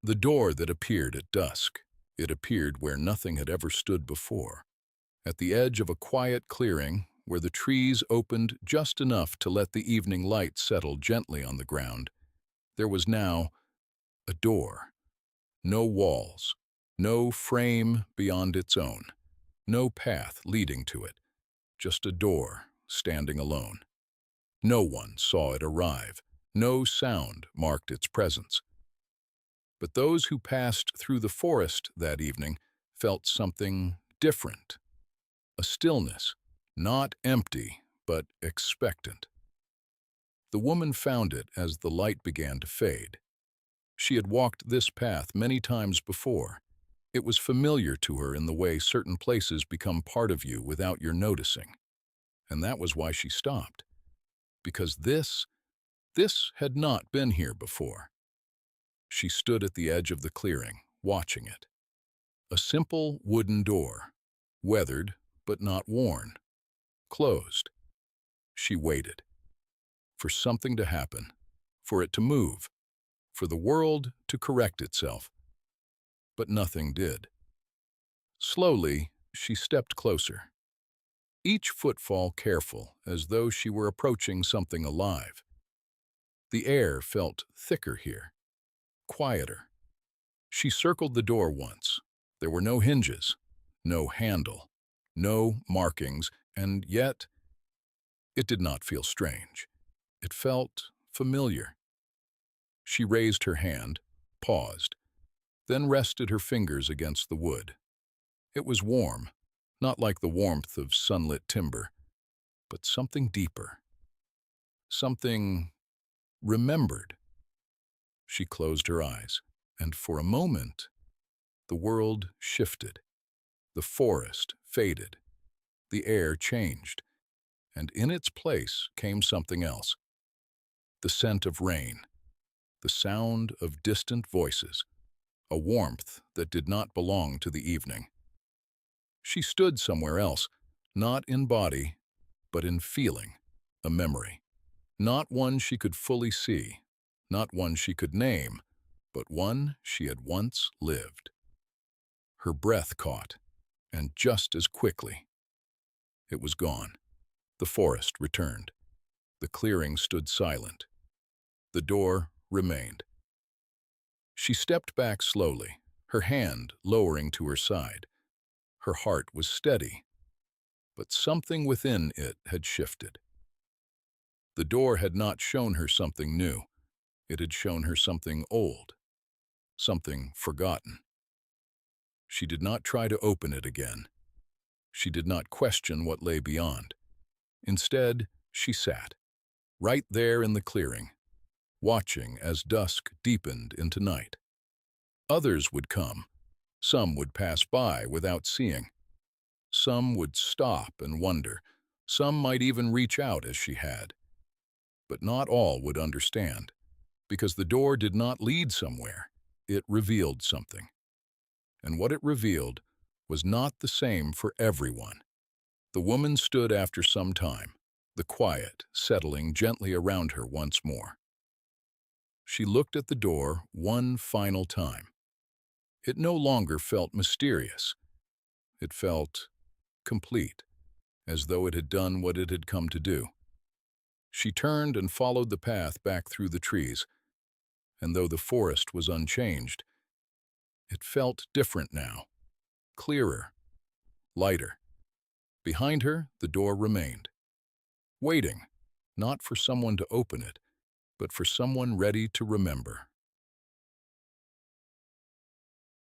The door that appeared at dusk. It appeared where nothing had ever stood before. At the edge of a quiet clearing, where the trees opened just enough to let the evening light settle gently on the ground, there was now a door. No walls, no frame beyond its own, no path leading to it, just a door standing alone. No one saw it arrive. No sound marked its presence. But those who passed through the forest that evening felt something different. A stillness, not empty, but expectant. The woman found it as the light began to fade. She had walked this path many times before. It was familiar to her in the way certain places become part of you without your noticing. And that was why she stopped. Because this had not been here before. She stood at the edge of the clearing, watching it. A simple wooden door, weathered but not worn, closed. She waited. For something to happen, for it to move, for the world to correct itself. But nothing did. Slowly, she stepped closer. Each footfall careful, as though she were approaching something alive. The air felt thicker here, quieter. She circled the door once. There were no hinges, no handle, no markings, and yet it did not feel strange. It felt familiar. She raised her hand, paused, then rested her fingers against the wood. It was warm, not like the warmth of sunlit timber, but something deeper. Something remembered. She closed her eyes, and for a moment, the world shifted. The forest faded. The air changed, and in its place came something else. The scent of rain, the sound of distant voices, a warmth that did not belong to the evening. She stood somewhere else, not in body, but in feeling, a memory. Not one she could fully see, not one she could name, but one she had once lived. Her breath caught, and just as quickly, it was gone. The forest returned. The clearing stood silent. The door remained. She stepped back slowly, her hand lowering to her side. Her heart was steady, but something within it had shifted. The door had not shown her something new. It had shown her something old, something forgotten. She did not try to open it again. She did not question what lay beyond. Instead, she sat, right there in the clearing, watching as dusk deepened into night. Others would come. Some would pass by without seeing. Some would stop and wonder. Some might even reach out as she had. But not all would understand, because the door did not lead somewhere. It revealed something. And what it revealed was not the same for everyone. The woman stood after some time, the quiet settling gently around her once more. She looked at the door one final time. It no longer felt mysterious. It felt complete, as though it had done what it had come to do. She turned and followed the path back through the trees, and though the forest was unchanged, it felt different now, clearer, lighter. Behind her, the door remained, waiting, not for someone to open it, but for someone ready to remember.